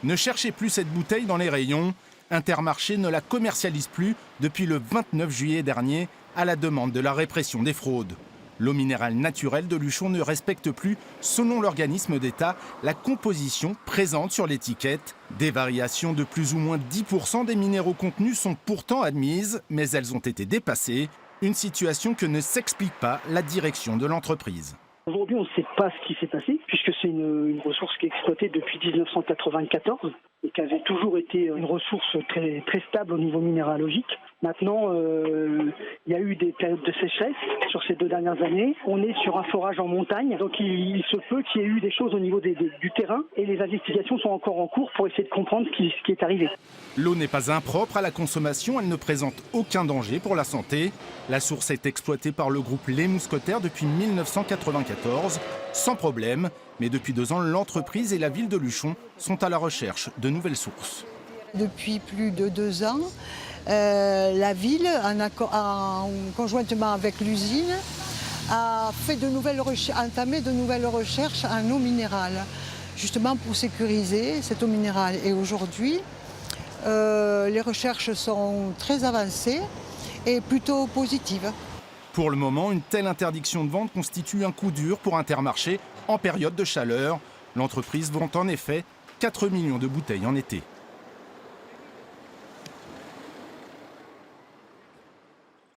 Ne cherchez plus cette bouteille dans les rayons. Intermarché ne la commercialise plus depuis le 29 juillet dernier à la demande de la répression des fraudes. L'eau minérale naturelle de Luchon ne respecte plus, selon l'organisme d'État, la composition présente sur l'étiquette. Des variations de plus ou moins 10% des minéraux contenus sont pourtant admises, mais elles ont été dépassées. Une situation que ne s'explique pas la direction de l'entreprise. Aujourd'hui, on ne sait pas ce qui s'est passé, puisque c'est une ressource qui est exploitée depuis 1994 et qui avait toujours été une ressource très, très stable au niveau minéralogique. Maintenant, il y a eu des périodes de sécheresse sur ces 2 dernières années. On est sur un forage en montagne, donc il se peut qu'il y ait eu des choses au niveau du terrain et les investigations sont encore en cours pour essayer de comprendre ce qui est arrivé. L'eau n'est pas impropre à la consommation, elle ne présente aucun danger pour la santé. La source est exploitée par le groupe Les Mousquetaires depuis 1994, sans problème. Mais depuis 2 ans, l'entreprise et la ville de Luchon sont à la recherche de nouvelles sources. Depuis plus de 2 ans, la ville, conjointement avec l'usine, a entamé de nouvelles recherches en eau minérale, justement pour sécuriser cette eau minérale. Et aujourd'hui, les recherches sont très avancées et plutôt positives. Pour le moment, une telle interdiction de vente constitue un coup dur pour Intermarché en période de chaleur. L'entreprise vend en effet 4 millions de bouteilles en été.